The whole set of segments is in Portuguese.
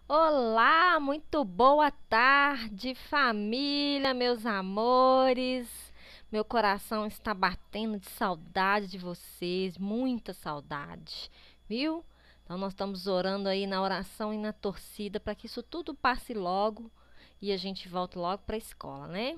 Olá, muito boa tarde, família, meus amores. Meu coração está batendo de saudade de vocês, muita saudade, viu? Então, nós estamos orando aí na oração e na torcida para que isso tudo passe logo e a gente volte logo para a escola, né?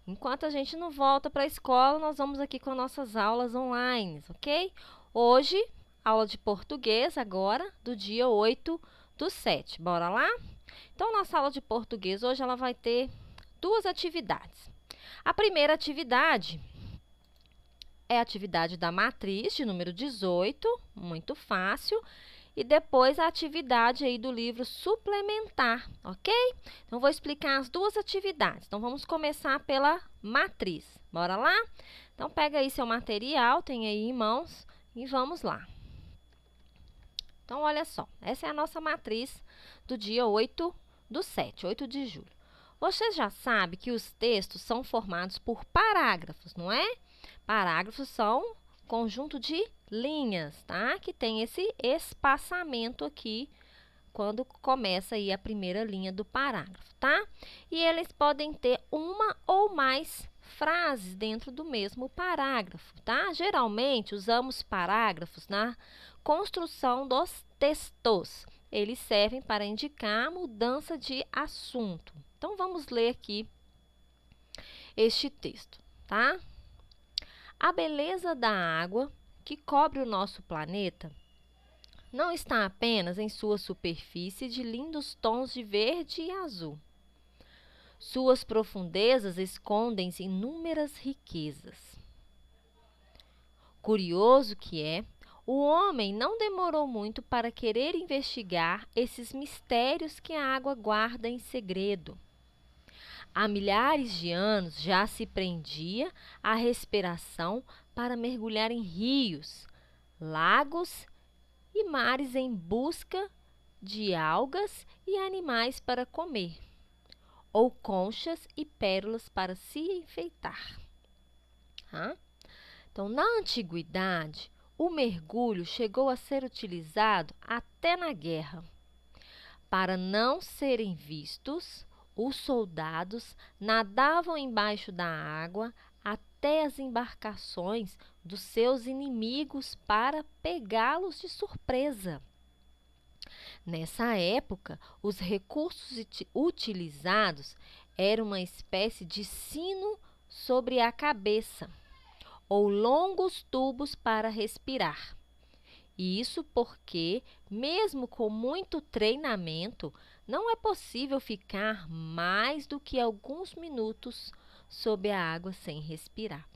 Enquanto a gente não volta para a escola, nós vamos aqui com nossas aulas online, ok? Hoje, aula de português agora, do dia 8/7. Bora lá? Então, nossa aula de português hoje ela vai ter duas atividades. A primeira atividade é a atividade da matriz, de número 18, muito fácil. E depois a atividade aí do livro suplementar, ok? Então, vou explicar as duas atividades. Então, vamos começar pela matriz. Bora lá? Então, pega aí seu material, tem aí em mãos, e vamos lá. Então, olha só, essa é a nossa matriz do dia 8/7, 8 de julho. Você já sabe que os textos são formados por parágrafos, não é? Parágrafos são conjunto de linhas, tá? Que tem esse espaçamento aqui quando começa aí a primeira linha do parágrafo, tá? E eles podem ter uma ou mais frases dentro do mesmo parágrafo, tá? Geralmente usamos parágrafos na construção dos textos. Eles servem para indicar mudança de assunto. Então, vamos ler aqui este texto, tá? A beleza da água que cobre o nosso planeta não está apenas em sua superfície de lindos tons de verde e azul. Suas profundezas escondem-se inúmeras riquezas. Curioso que é, o homem não demorou muito para querer investigar esses mistérios que a água guarda em segredo. Há milhares de anos já se prendia a respiração para mergulhar em rios, lagos e mares em busca de algas e animais para comer, ou conchas e pérolas para se enfeitar. Então, na antiguidade, o mergulho chegou a ser utilizado até na guerra. Para não serem vistos, os soldados nadavam embaixo da água até as embarcações dos seus inimigos para pegá-los de surpresa. Nessa época, os recursos utilizados eram uma espécie de sino sobre a cabeça, ou longos tubos para respirar. Isso porque, mesmo com muito treinamento, não é possível ficar mais do que alguns minutos sob a água sem respirar.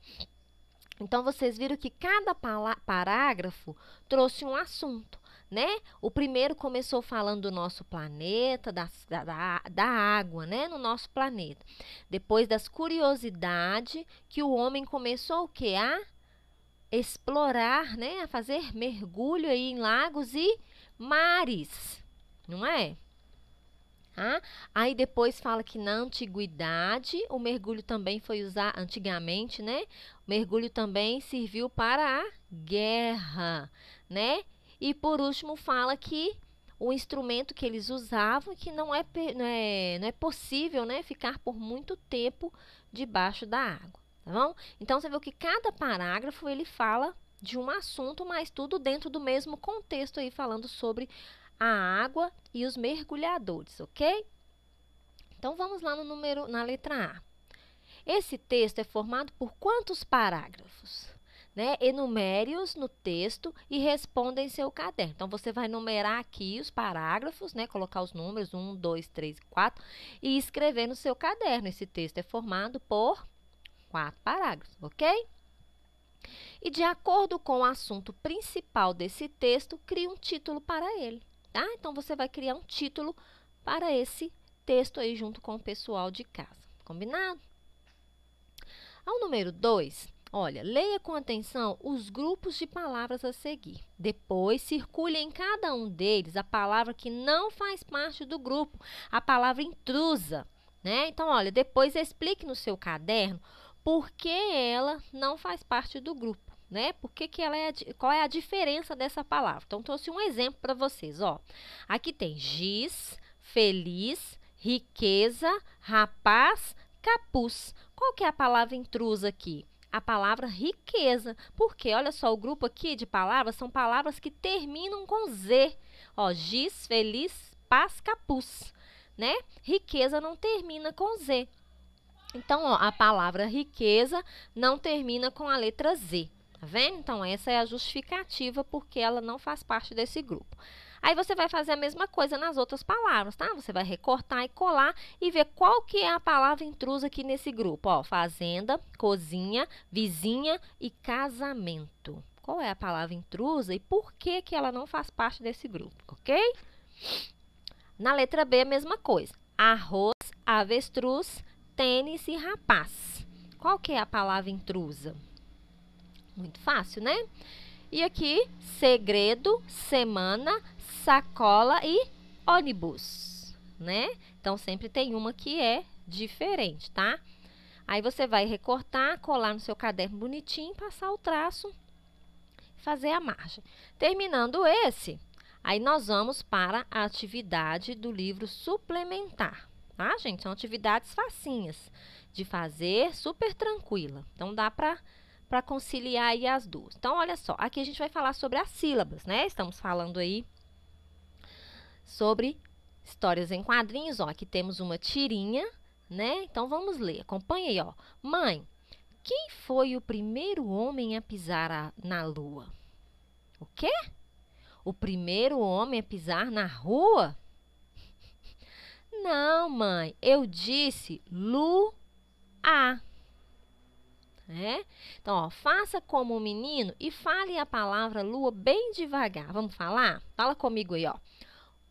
Então, vocês viram que cada parágrafo trouxe um assunto, né? O primeiro começou falando do nosso planeta, da água, né? No nosso planeta. Depois das curiosidades que o homem começou o quê? A explorar, né? A fazer mergulho aí em lagos e mares, não é? Aí depois fala que na antiguidade o mergulho também foi usado, antigamente, né? O mergulho também serviu para a guerra, né? E por último fala que o instrumento que eles usavam que não é possível, né, ficar por muito tempo debaixo da água, tá bom? Então você vê que cada parágrafo ele fala de um assunto, mas tudo dentro do mesmo contexto aí falando sobre a água e os mergulhadores, ok? Então, vamos lá na letra A. Esse texto é formado por quantos parágrafos? Né? Enumere-os no texto e responda em seu caderno. Então, você vai numerar aqui os parágrafos, né? Colocar os números 1, 2, 3, 4 e escrever no seu caderno. Esse texto é formado por 4 parágrafos, ok? E de acordo com o assunto principal desse texto, crie um título para ele. Tá? Então, você vai criar um título para esse texto aí junto com o pessoal de casa. Combinado? Ao número 2, olha, leia com atenção os grupos de palavras a seguir. Depois, circule em cada um deles a palavra que não faz parte do grupo, a palavra intrusa, né? Então, olha, depois explique no seu caderno por que ela não faz parte do grupo. Né? Qual é a diferença dessa palavra? Então, trouxe um exemplo para vocês, ó. Aqui tem giz, feliz, riqueza, rapaz, capuz. Qual que é a palavra intrusa aqui? A palavra riqueza, porque olha só, o grupo aqui de palavras são palavras que terminam com Z. Ó, giz, feliz, paz, capuz, né? Riqueza não termina com Z. Então, ó, a palavra riqueza não termina com a letra Z, tá vendo? Então, essa é a justificativa porque ela não faz parte desse grupo. Aí, você vai fazer a mesma coisa nas outras palavras, tá? Você vai recortar e colar e ver qual que é a palavra intrusa aqui nesse grupo. Ó, fazenda, cozinha, vizinha e casamento. Qual é a palavra intrusa e por que que ela não faz parte desse grupo, ok? Na letra B, a mesma coisa. Arroz, avestruz, tênis e rapaz. Qual que é a palavra intrusa? Muito fácil, né? E aqui, segredo, semana, sacola e ônibus, né? Então, sempre tem uma que é diferente, tá? Aí, você vai recortar, colar no seu caderno bonitinho, passar o traço, fazer a margem. Terminando esse, aí nós vamos para a atividade do livro suplementar. Tá, gente? São atividades facinhas de fazer, super tranquila. Então, dá para conciliar aí as duas. Então, olha só, aqui a gente vai falar sobre as sílabas, né? Estamos falando aí sobre histórias em quadrinhos, ó. Aqui temos uma tirinha, né? Então, vamos ler. Acompanha aí, ó. Mãe, quem foi o primeiro homem a pisar na lua? O quê? O primeiro homem a pisar na rua? Não, mãe, eu disse lua. Então, ó, faça como o menino e fale a palavra lua bem devagar. Vamos falar? Fala comigo aí, ó.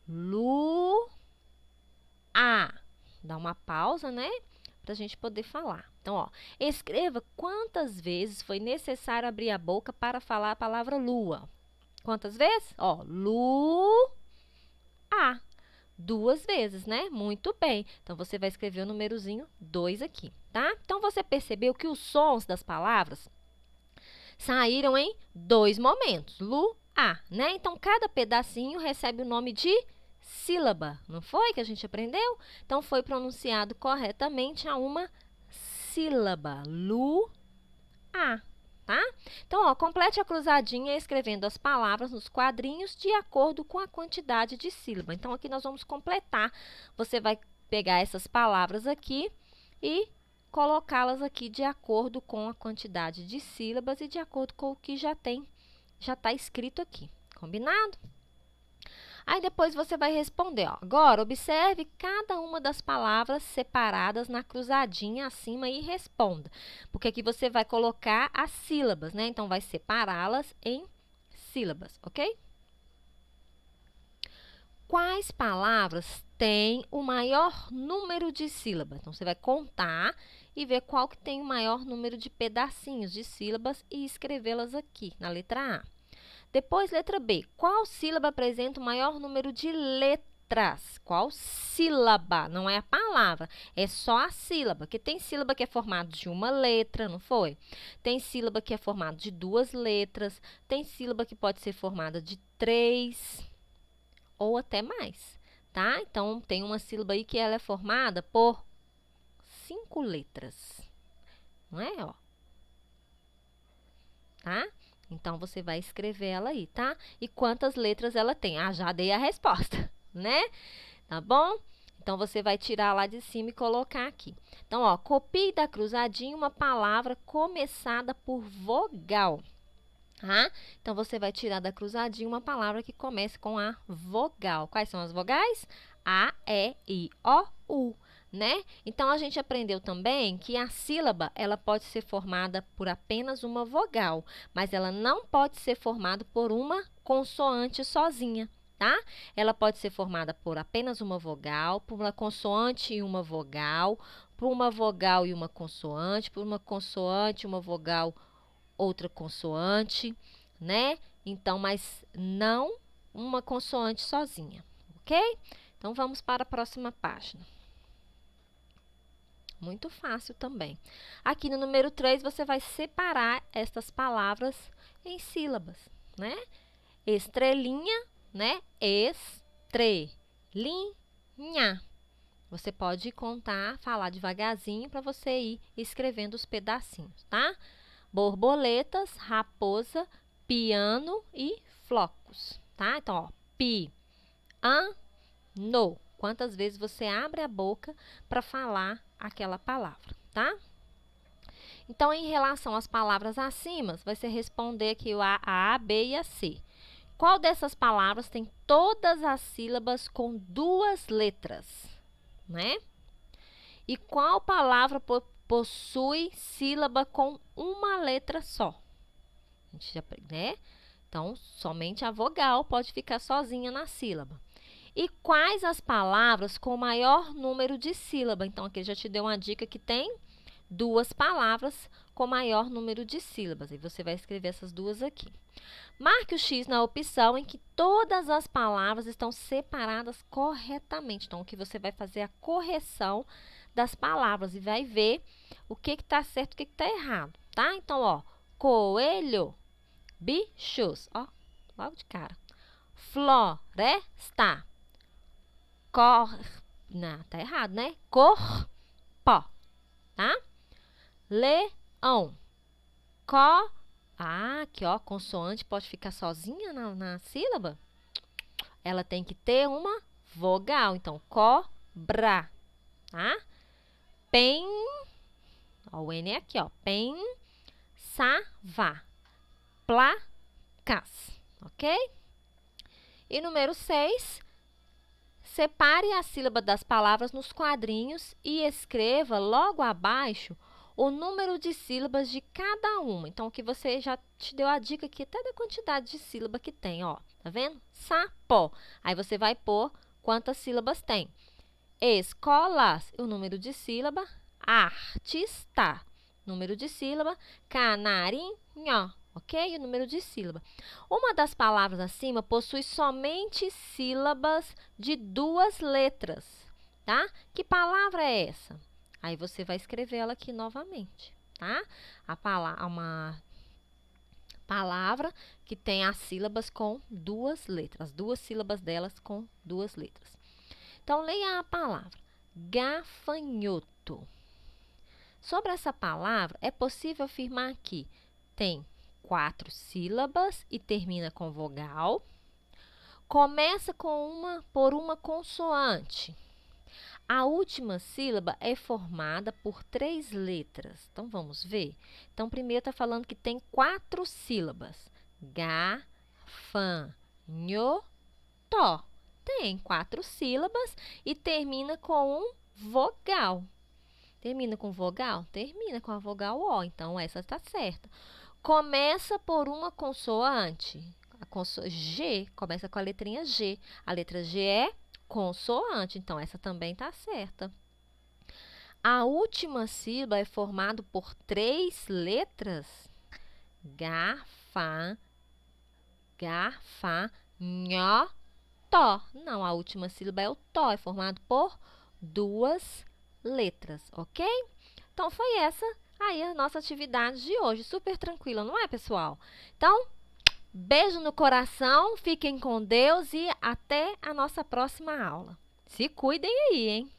Lua. Dá uma pausa, né? Pra gente poder falar. Então, ó, escreva quantas vezes foi necessário abrir a boca para falar a palavra lua. Quantas vezes? Ó, lua. 2 vezes, né? Muito bem. Então, você vai escrever o númerozinho 2 aqui, tá? Então, você percebeu que os sons das palavras saíram em 2 momentos. né? Então, cada pedacinho recebe o nome de sílaba, não foi que a gente aprendeu? Então, foi pronunciado corretamente a uma sílaba. Tá? Então, ó, complete a cruzadinha escrevendo as palavras nos quadrinhos de acordo com a quantidade de sílaba. Então, aqui nós vamos completar. Você vai pegar essas palavras aqui e colocá-las aqui de acordo com a quantidade de sílabas e de acordo com o que já está escrito aqui. Combinado? Aí, depois você vai responder, ó. Agora, observe cada uma das palavras separadas na cruzadinha acima e responda. Porque aqui você vai colocar as sílabas, né? Então, vai separá-las em sílabas, ok? Quais palavras têm o maior número de sílabas? Então, você vai contar e ver qual que tem o maior número de pedacinhos de sílabas e escrevê-las aqui, na letra A. Depois, letra B. Qual sílaba apresenta o maior número de letras? Qual sílaba? Não é a palavra, é só a sílaba. Porque tem sílaba que é formada de uma letra, não foi? Tem sílaba que é formada de 2 letras. Tem sílaba que pode ser formada de 3 ou até mais, tá? Então, tem uma sílaba aí que ela é formada por 5 letras. Não é, ó? Tá? Então, você vai escrever ela aí, tá? E quantas letras ela tem? Já dei a resposta, né? Tá bom? Então, você vai tirar lá de cima e colocar aqui. Então, ó, copie da cruzadinha uma palavra começada por vogal, tá? Então, você vai tirar da cruzadinha uma palavra que comece com a vogal. Quais são as vogais? A, E, I, O, U. Né? Então, a gente aprendeu também que a sílaba, ela pode ser formada por apenas uma vogal, mas ela não pode ser formada por uma consoante sozinha, tá? Ela pode ser formada por apenas uma vogal, por uma consoante e uma vogal, por uma vogal e uma consoante, por uma consoante, uma vogal, outra consoante, né? Então, mas não uma consoante sozinha, ok? Então, vamos para a próxima página. Muito fácil também. Aqui no número 3, você vai separar estas palavras em sílabas, né? Estrelinha, né? Estrelinha. nha. Você pode contar, falar devagarzinho para você ir escrevendo os pedacinhos, tá? Borboletas, raposa, piano e flocos, tá? Então, ó, no. Quantas vezes você abre a boca para falar aquela palavra, tá? Então, em relação às palavras acima, vai ser responder aqui a A, B e a C. Qual dessas palavras tem todas as sílabas com 2 letras, né? E qual palavra possui sílaba com uma letra só? A gente já, né? Então, somente a vogal pode ficar sozinha na sílaba. E quais as palavras com maior número de sílaba? Então, aqui já te deu uma dica que tem 2 palavras com maior número de sílabas. E você vai escrever essas 2 aqui. Marque o X na opção em que todas as palavras estão separadas corretamente. Então, aqui você vai fazer a correção das palavras e vai ver o que está certo e o que está errado, tá? Então, ó, coelho, bichos, ó, logo de cara. Floresta, não, tá errado, né? Corpo, tá? Leão, aqui, ó, consoante pode ficar sozinha na sílaba. Ela tem que ter uma vogal. Então, cobra, tá? Ó, o N é aqui, ó. Pensava, placas, ok? E número 6, separe a sílaba das palavras nos quadrinhos e escreva logo abaixo o número de sílabas de cada uma. Então, aqui você já te deu a dica aqui até da quantidade de sílaba que tem, ó. Tá vendo? Sapo. Aí você vai pôr quantas sílabas tem. Escolas, o número de sílaba. Artista, número de sílaba. Canarinho, ok? O número de sílaba. Uma das palavras acima possui somente sílabas de 2 letras, tá? Que palavra é essa? Aí você vai escrever ela aqui novamente, tá? Uma palavra que tem as sílabas com 2 letras, 2 sílabas delas com 2 letras. Então, leia a palavra gafanhoto. Sobre essa palavra, é possível afirmar que tem 4 sílabas e termina com vogal. Começa por uma consoante. A última sílaba é formada por 3 letras. Então, vamos ver? Então, primeiro está falando que tem 4 sílabas. Gafanhoto. Tem 4 sílabas e termina com um vogal. Termina com vogal? Termina com a vogal O. Então, essa está certa. Começa por uma consoante. G começa com a letrinha G. A letra G é consoante, então essa também está certa. A última sílaba é formada por 3 letras. Gafanhoto. Não, a última sílaba é o to, é formado por 2 letras, ok? Então, foi essa aí a nossa atividade de hoje. Super tranquila, não é, pessoal? Então, beijo no coração, fiquem com Deus e até a nossa próxima aula. Se cuidem aí, hein?